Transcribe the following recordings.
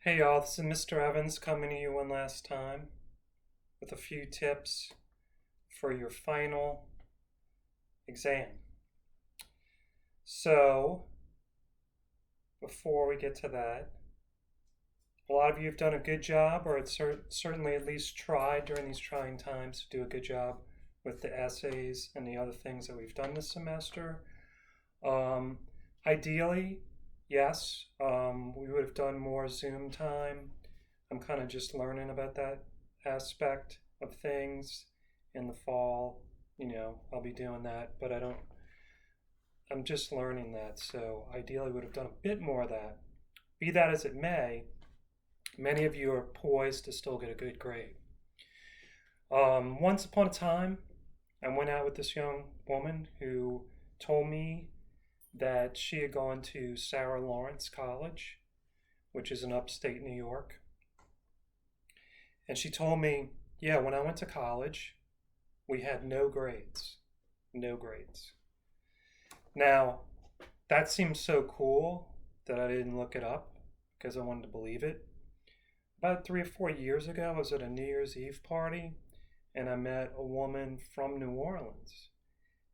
Hey y'all, this is Mr. Evans coming to you one last time with a few tips for your final exam. So, before we get to that, a lot of you have done a good job, or it's certainly at least tried during these trying times to do a good job with the essays and the other things that we've done this semester. Ideally, yes, we would have done more Zoom time. I'm kind of just learning about that aspect of things in the fall. I'll be doing that, but I'm just learning that. So ideally, would have done a bit more of that. Be that as it may, many of you are poised to still get a good grade. Once upon a time, I went out with this young woman who told me that she had gone to Sarah Lawrence College, which is in upstate New York. And she told me, yeah, when I went to college, we had no grades. No grades. Now, that seems so cool that I didn't look it up because I wanted to believe it. About 3 or 4 years ago, I was at a New Year's Eve party and I met a woman from New Orleans.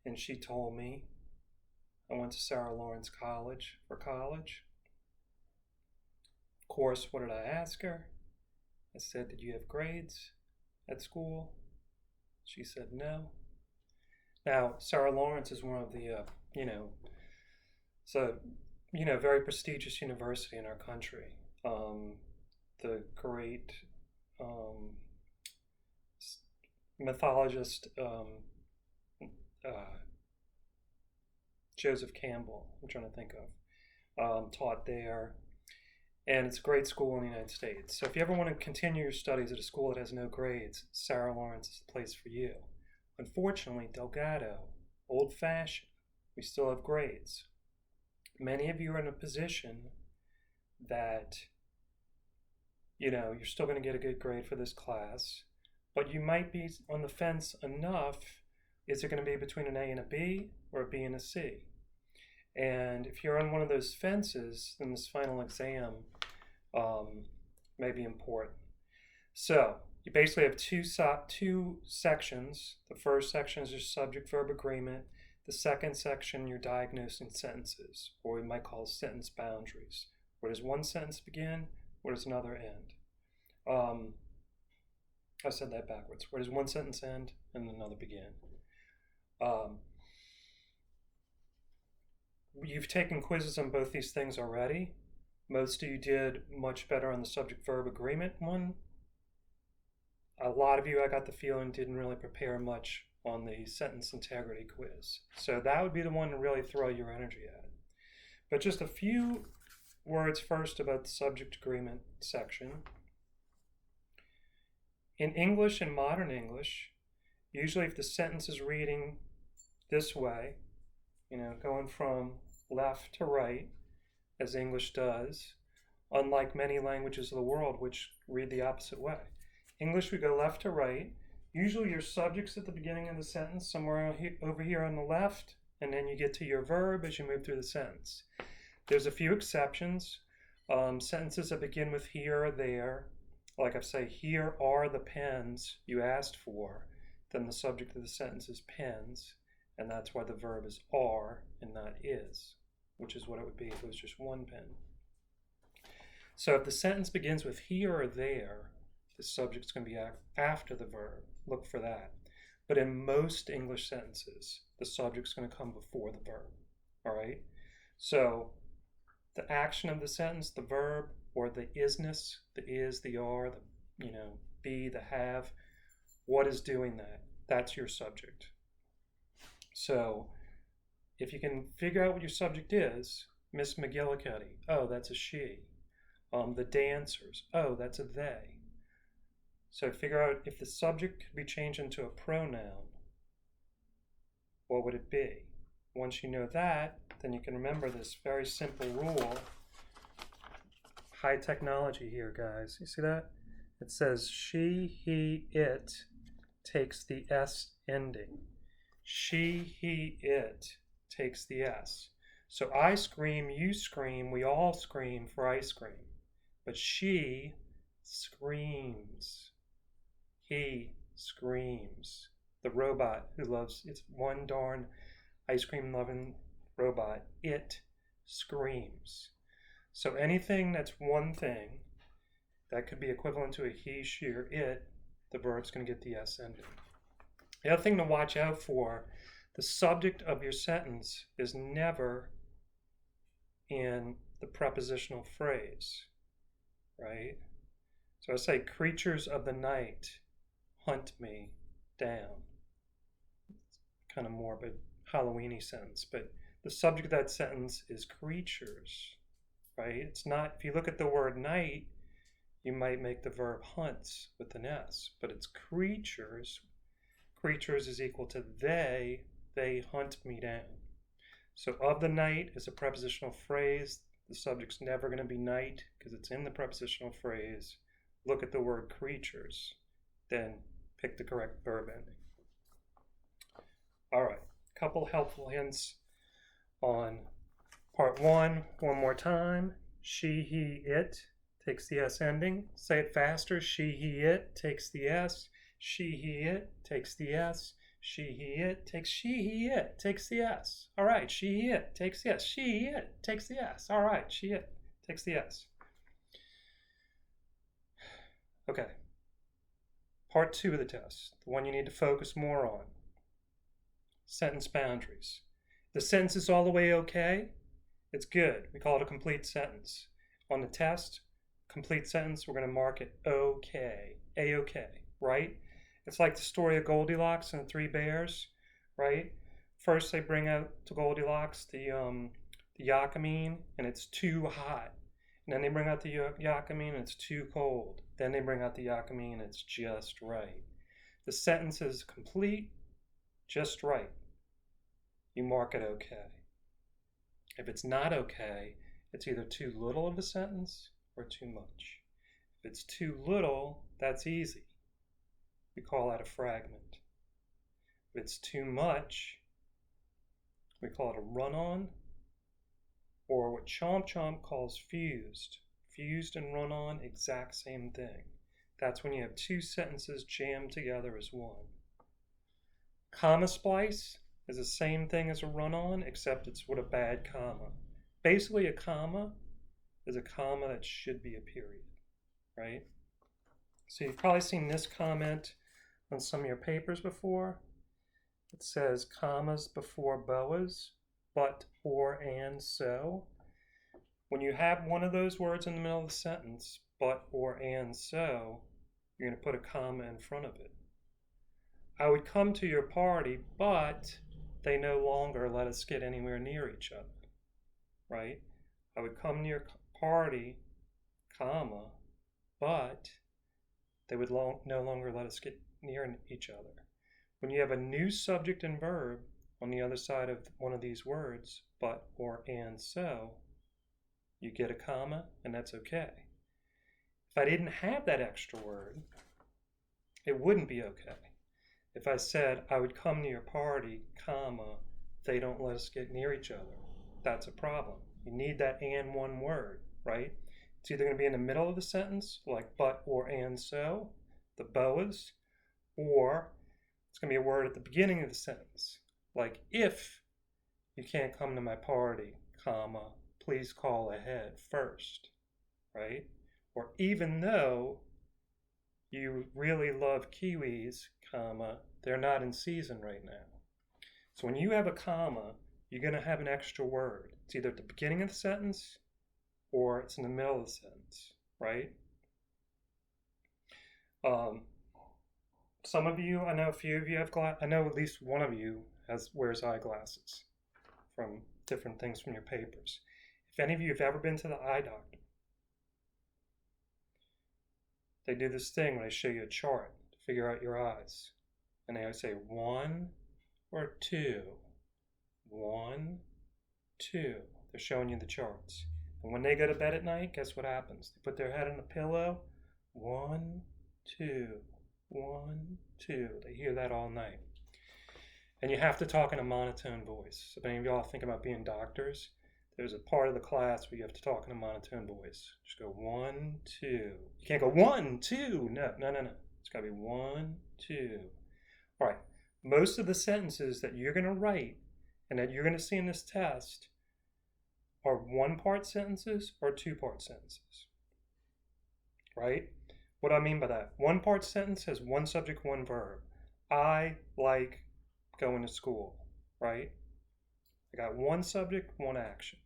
And she told me, I went to Sarah Lawrence College for college. Of course, what did I ask her? I said, did you have grades at school? She said no. Now, Sarah Lawrence is one of the, very prestigious university in our country. The great mythologist Joseph Campbell, I'm trying to think of, taught there. And it's a great school in the United States. So if you ever want to continue your studies at a school that has no grades, Sarah Lawrence is the place for you. Unfortunately, Delgado, old-fashioned, we still have grades. Many of you are in a position that, you're still going to get a good grade for this class, but you might be on the fence enough. Is it going to be between an A and a B or a B and a C? And if you're on one of those fences, then this final exam may be important. So you basically have two sections. The first section is your subject-verb agreement. The second section, you're diagnosing sentences, or we might call sentence boundaries. Where does one sentence begin? Where does another end? I said that backwards. Where does one sentence end and another begin? You've taken quizzes on both these things already. Most of you did much better on the subject-verb agreement one. A lot of you, I got the feeling, didn't really prepare much on the sentence integrity quiz. So that would be the one to really throw your energy at. But just a few words first about the subject agreement section. In English and modern English, usually if the sentence is reading this way, going from left to right, as English does, unlike many languages of the world which read the opposite way. English, we go left to right. Usually your subject's at the beginning of the sentence, somewhere over here on the left, and then you get to your verb as you move through the sentence. There's a few exceptions. Sentences that begin with here or there, like I say, here are the pens you asked for, then the subject of the sentence is pens, and that's why the verb is are and not is, which is what it would be if it was just one pen. So if the sentence begins with here or there, the subject's going to be after the verb. Look for that. But in most English sentences, the subject's going to come before the verb. All right? So the action of the sentence, the verb, or the isness, the is, the are, the be, the have, what is doing that? That's your subject. So if you can figure out what your subject is, Miss McGillicuddy, oh, that's a she. The dancers, oh, that's a they. So figure out if the subject could be changed into a pronoun, what would it be? Once you know that, then you can remember this very simple rule. High technology here, guys. You see that? It says she, he, it takes the S ending. She, he, it takes the S. So I scream, you scream, we all scream for ice cream. But she screams. He screams. The robot who loves, it's one darn ice cream loving robot, it screams. So anything that's one thing that could be equivalent to a he, she, or it, the verb's going to get the S ending. The other thing to watch out for, the subject of your sentence is never in the prepositional phrase, right? So I say, creatures of the night hunt me down. It's kind of morbid, Halloween-y sentence, but the subject of that sentence is creatures, right? It's not, if you look at the word night, you might make the verb hunts with an S, but it's creatures. Creatures is equal to they hunt me down. So of the night is a prepositional phrase. The subject's never going to be night because it's in the prepositional phrase. Look at the word creatures, then pick the correct verb ending. All right, a couple helpful hints on part one more time. She, he, it takes the S ending. Say it faster. She, he, it takes the S. She, he, it takes the S. She, he, it takes the S. All right, she, he, it takes the S. She, he, it takes the S. All right, she, it takes the S. Okay. Part two of the test, the one you need to focus more on. Sentence boundaries. The sentence is all the way okay. It's good. We call it a complete sentence. On the test, complete sentence, we're going to mark it okay. A-okay, right? It's like the story of Goldilocks and the Three Bears, right? First they bring out to Goldilocks the Yakamine, and it's too hot. And then they bring out the Yakamine, and it's too cold. Then they bring out the Yakamine, and it's just right. The sentence is complete, just right. You mark it okay. If it's not okay, it's either too little of a sentence or too much. If it's too little, that's easy. We call that a fragment. If it's too much, we call it a run-on, or what Chomp Chomp calls fused. Fused and run-on, exact same thing. That's when you have two sentences jammed together as one. Comma splice is the same thing as a run-on, except it's with a bad comma. Basically, a comma is a comma that should be a period, right? So you've probably seen this comment on some of your papers before. It says commas before boas, but, or, and, so. When you have one of those words in the middle of the sentence, but, or, and, so, you're going to put a comma in front of it. I would come to your party, but they no longer let us get anywhere near each other, right? I would come to your party, comma, but they would no longer let us get near each other. When you have a new subject and verb on the other side of one of these words, but, or, and, so, you get a comma, and that's okay. If I didn't have that extra word, it wouldn't be okay. If I said, I would come to your party, comma, they don't let us get near each other, that's a problem. You need that and one word, right? It's either going to be in the middle of the sentence, like but, or, and, so, the boas, or it's going to be a word at the beginning of the sentence, like if you can't come to my party, comma, please call ahead first, right? Or even though you really love kiwis, comma, they're not in season right now. So when you have a comma, you're going to have an extra word. It's either at the beginning of the sentence or it's in the middle of the sentence, right? Some of you, I know a few of you have I know at least one of you wears eyeglasses from different things from your papers. If any of you have ever been to the eye doctor, they do this thing when they show you a chart to figure out your eyes. And they always say 1 or 2. 1, 2. They're showing you the charts. And when they go to bed at night, guess what happens? They put their head on the pillow. 1, 2. 1, 2. They hear that all night. And you have to talk in a monotone voice. So if any of y'all think about being doctors, there's a part of the class where you have to talk in a monotone voice. Just go 1, 2. You can't go 1, 2. No. It's got to be 1, 2. All right. Most of the sentences that you're going to write and that you're going to see in this test are one-part sentences or two-part sentences. Right? What do I mean by that? One-part sentence has one subject, one verb. I like going to school. Right? I got one subject, one action.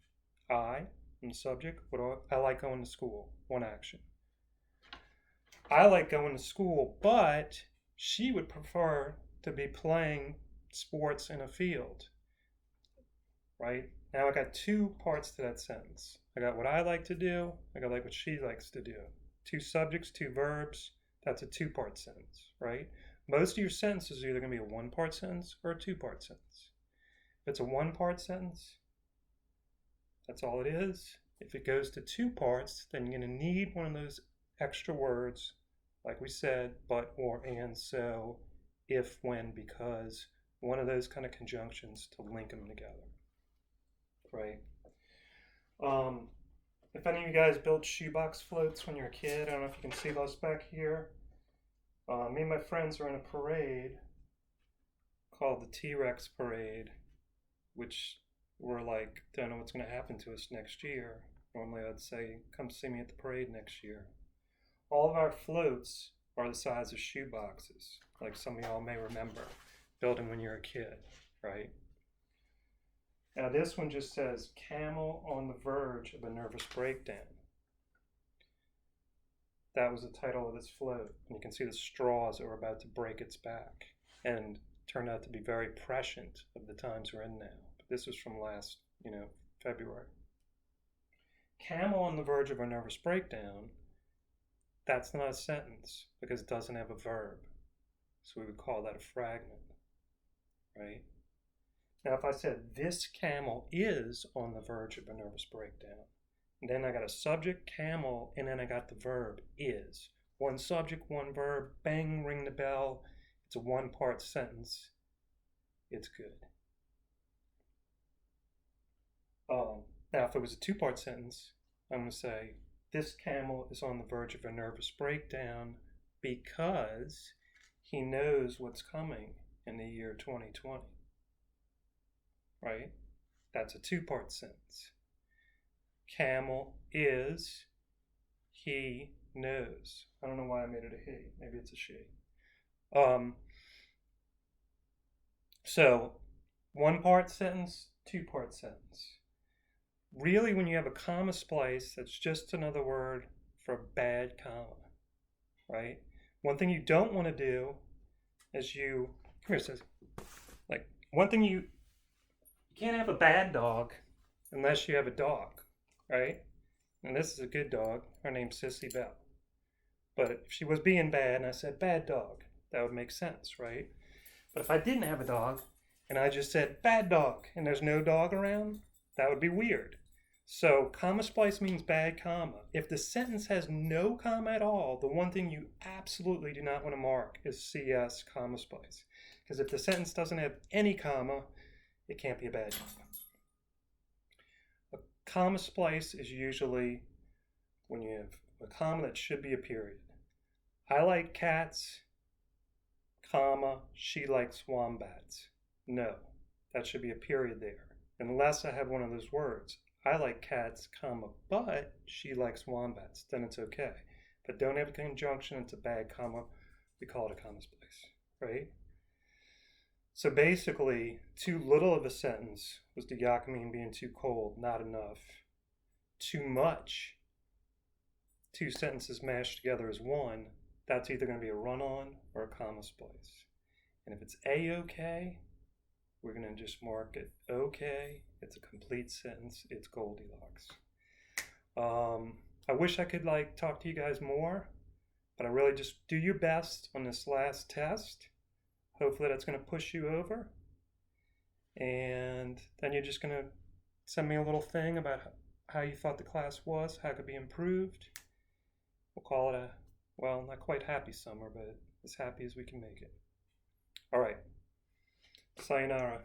I'm the subject. I like going to school. One action. I like going to school, but she would prefer to be playing sports in a field. Right? Now I got two parts to that sentence. I got what I like to do. I got like what she likes to do. Two subjects, two verbs. That's a two-part sentence, right? Most of your sentences are either going to be a one-part sentence or a two-part sentence. If it's a one-part sentence, that's all it is. If it goes to two parts, then you're going to need one of those extra words, like we said, but, or, and, so, if, when, because, one of those kind of conjunctions to link them together, right? If any of you guys built shoebox floats when you were a kid, I don't know if you can see those back here. Me and my friends were in a parade called the T-Rex Parade, which we're like, don't know what's going to happen to us next year. Normally I'd say, come see me at the parade next year. All of our floats are the size of shoe boxes, like some of y'all may remember building when you're a kid, right? Now this one just says, camel on the verge of a nervous breakdown. That was the title of this float. And you can see the straws that were about to break its back and turned out to be very prescient of the times we're in now. But this was from last, February. Camel on the verge of a nervous breakdown, that's not a sentence because it doesn't have a verb. So we would call that a fragment, right? Now if I said this camel is on the verge of a nervous breakdown, and then I got a subject, camel, and then I got the verb, is. One subject, one verb, bang, ring the bell. It's a one-part sentence. It's good. Now, if it was a two-part sentence, I'm going to say, this camel is on the verge of a nervous breakdown because he knows what's coming in the year 2020. Right? That's a two-part sentence. Camel is, he knows. I don't know why I made it a he. Maybe it's a she. So, one-part sentence, two-part sentence. Really, when you have a comma splice, that's just another word for a bad comma, right? One thing you don't want to do is one thing you can't have a bad dog unless you have a dog, right? And this is a good dog. Her name's Sissy Bell. But if she was being bad and I said bad dog, that would make sense, right? But if I didn't have a dog and I just said bad dog and there's no dog around, that would be weird. So comma splice means bad comma. If the sentence has no comma at all, the one thing you absolutely do not want to mark is CS comma splice. Because if the sentence doesn't have any comma, it can't be a bad comma. A comma splice is usually when you have a comma that should be a period. I like cats, comma, she likes wombats. No, that should be a period there, unless I have one of those words. I like cats, comma, but she likes wombats. Then it's okay. But don't have a conjunction, it's a bad comma. We call it a comma splice, right? So basically, too little of a sentence was the Yakamine being too cold, not enough. Too much, two sentences mashed together as one, that's either going to be a run-on or a comma splice. And if it's A-okay, we're going to just mark it okay. It's a complete sentence. It's Goldilocks. I wish I could talk to you guys more, but I really just do your best on this last test. Hopefully that's going to push you over. And then you're just going to send me a little thing about how you thought the class was, how it could be improved. We'll call it not quite happy summer, but as happy as we can make it. All right. Sayonara.